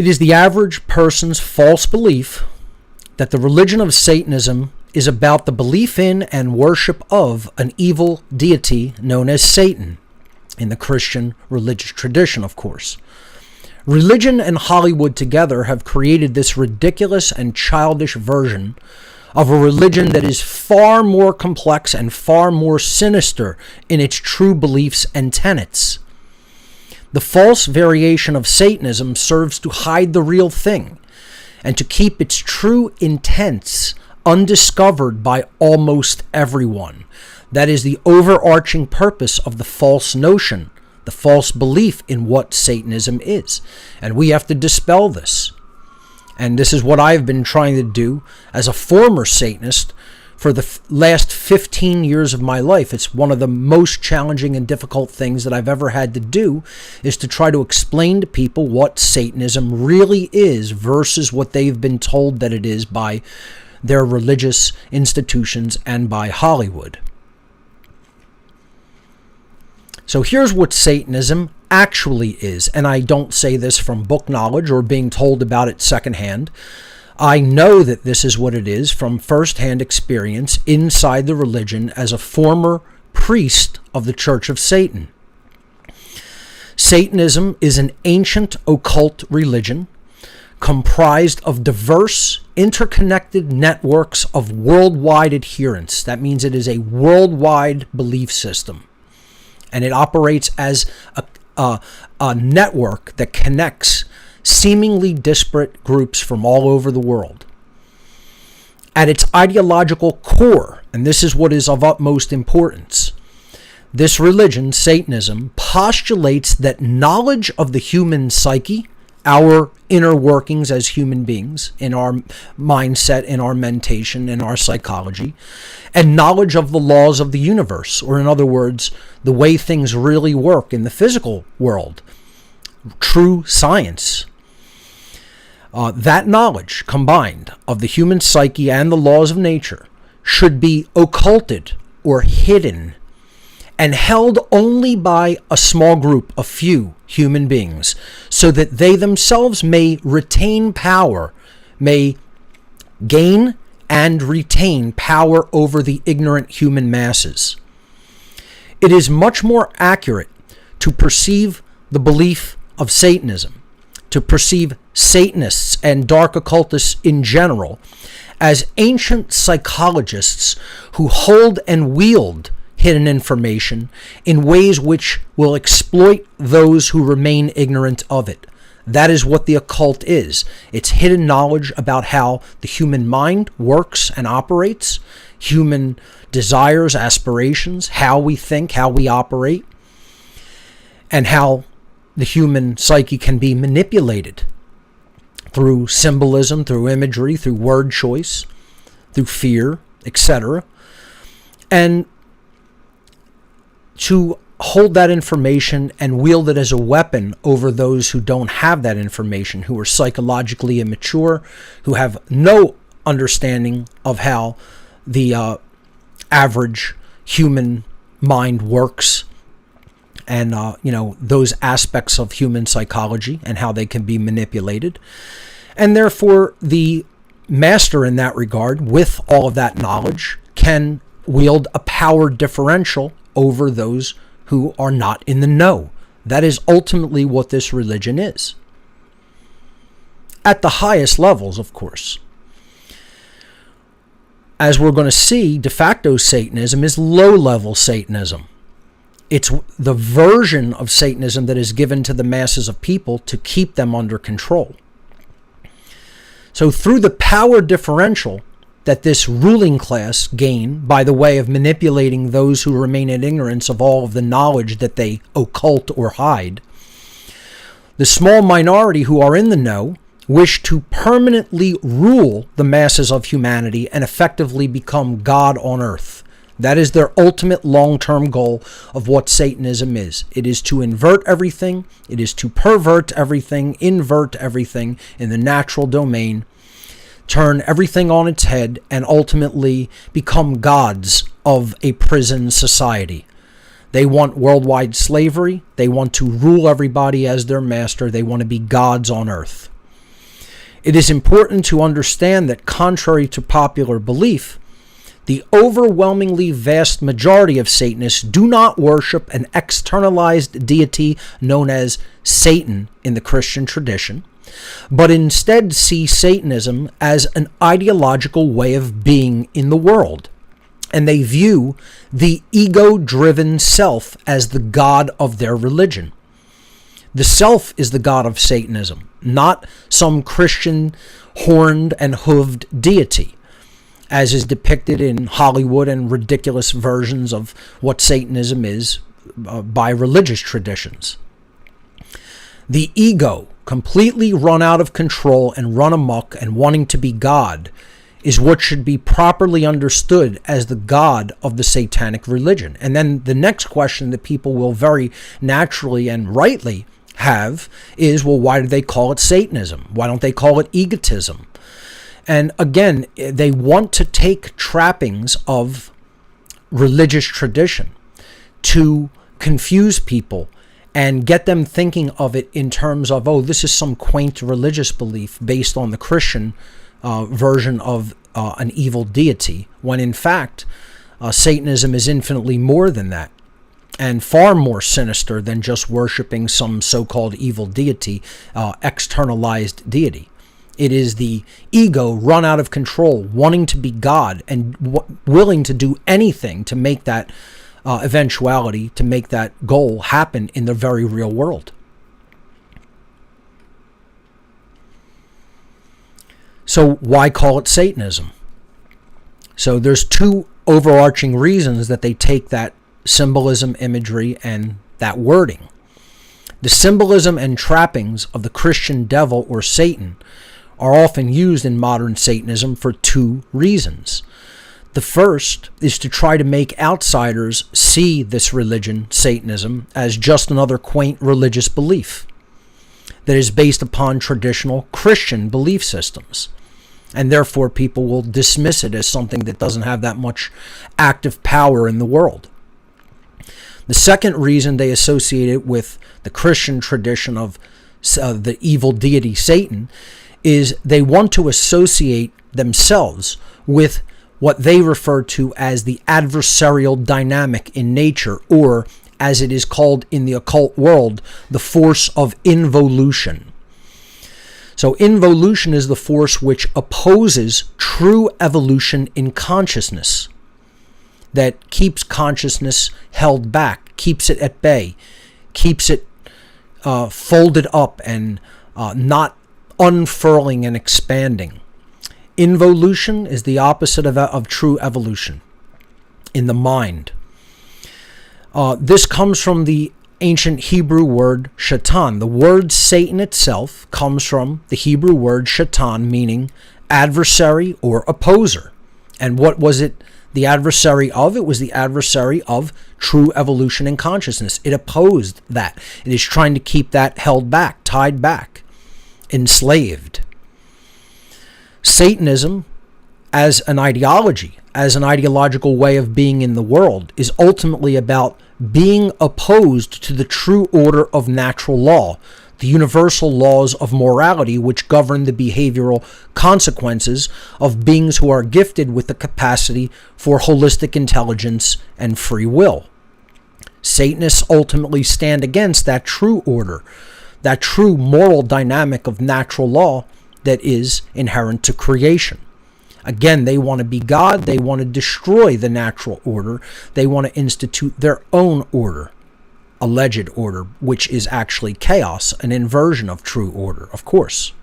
It is the average person's false belief that the religion of Satanism is about the belief in and worship of an evil deity known as Satan, in the Christian religious tradition, of course. Religion and Hollywood together have created this ridiculous and childish version of a religion that is far more complex and far more sinister in its true beliefs and tenets. The false variation of Satanism serves to hide the real thing and to keep its true intents undiscovered by almost everyone. That is the overarching purpose of the false notion, the false belief in what Satanism is. And we have to dispel this. And this is what I've been trying to do as a former Satanist for the last 15 years of my life. It's one of the most challenging and difficult things that I've ever had to do, is to try to explain to people what Satanism really is versus what they've been told that it is by their religious institutions and by Hollywood. So here's what Satanism actually is, and I don't say this from book knowledge or being told about it secondhand. I know that this is what it is from firsthand experience inside the religion as a former priest of the Church of Satan. Satanism is an ancient occult religion comprised of diverse, interconnected networks of worldwide adherents. That means it is a worldwide belief system. And it operates as a network that connects seemingly disparate groups from all over the world. At its ideological core, and this is what is of utmost importance, this religion, Satanism, postulates that knowledge of the human psyche, our inner workings as human beings, in our mindset, in our mentation, in our psychology, and knowledge of the laws of the universe, or in other words, the way things really work in the physical world, true science. That knowledge combined of the human psyche and the laws of nature should be occulted or hidden and held only by a small group, a few human beings, so that they themselves may retain power, may gain and retain power over the ignorant human masses. It is much more accurate to perceive the belief of Satanism, to perceive Satanists and dark occultists in general as ancient psychologists who hold and wield hidden information in ways which will exploit those who remain ignorant of it. That is what the occult is. It's hidden knowledge about how the human mind works and operates, human desires, aspirations, how we think, how we operate, and how the human psyche can be manipulated through symbolism, through imagery, through word choice, through fear, etc. And to hold that information and wield it as a weapon over those who don't have that information, who are psychologically immature, who have no understanding of how the average human mind works, and those aspects of human psychology and how they can be manipulated. And therefore, the master in that regard, with all of that knowledge, can wield a power differential over those who are not in the know. That is ultimately what this religion is. At the highest levels, of course. As we're going to see, de facto Satanism is low-level Satanism. It's the version of Satanism that is given to the masses of people to keep them under control. So through the power differential that this ruling class gain by the way of manipulating those who remain in ignorance of all of the knowledge that they occult or hide, the small minority who are in the know wish to permanently rule the masses of humanity and effectively become God on earth. That is their ultimate long-term goal of what Satanism is. It is to invert everything. It is to pervert everything, invert everything in the natural domain, turn everything on its head, and ultimately become gods of a prison society. They want worldwide slavery. They want to rule everybody as their master. They want to be gods on earth. It is important to understand that contrary to popular belief, the overwhelmingly vast majority of Satanists do not worship an externalized deity known as Satan in the Christian tradition, but instead see Satanism as an ideological way of being in the world. And they view the ego-driven self as the god of their religion. The self is the god of Satanism, not some Christian horned and hooved deity, as is depicted in Hollywood and ridiculous versions of what Satanism is by religious traditions. The ego, completely run out of control and run amok and wanting to be God, is what should be properly understood as the God of the satanic religion. And then the next question that people will very naturally and rightly have is, well, why do they call it Satanism? Why don't they call it egotism? And again, they want to take trappings of religious tradition to confuse people and get them thinking of it in terms of, oh, this is some quaint religious belief based on the Christian version of an evil deity, when in fact, Satanism is infinitely more than that, and far more sinister than just worshiping some so-called evil deity, externalized deity. It is the ego run out of control, wanting to be God and willing to do anything to make that eventuality, to make that goal happen in the very real world. So why call it Satanism? So there's two overarching reasons that they take that symbolism, imagery, and that wording. The symbolism and trappings of the Christian devil or Satan are often used in modern Satanism for two reasons. The first is to try to make outsiders see this religion, Satanism, as just another quaint religious belief that is based upon traditional Christian belief systems. And therefore people will dismiss it as something that doesn't have that much active power in the world. The second reason they associate it with the Christian tradition of the evil deity Satan is they want to associate themselves with what they refer to as the adversarial dynamic in nature, or as it is called in the occult world, the force of involution. So involution is the force which opposes true evolution in consciousness, that keeps consciousness held back, keeps it at bay, keeps it folded up and not unfurling and expanding. Involution is the opposite of true evolution in the mind. This comes from the ancient Hebrew word shaitan. The word Satan itself comes from the Hebrew word shaitan, meaning adversary or opposer. And what was it the adversary of? It was the adversary of true evolution in consciousness. It opposed that. It is trying to keep that held back, tied back, enslaved. Satanism, as an ideology, as an ideological way of being in the world, is ultimately about being opposed to the true order of natural law, the universal laws of morality which govern the behavioral consequences of beings who are gifted with the capacity for holistic intelligence and free will. Satanists ultimately stand against that true order, that true moral dynamic of natural law that is inherent to creation. Again, they want to be God. They want to destroy the natural order. They want to institute their own order, alleged order, which is actually chaos, an inversion of true order, of course.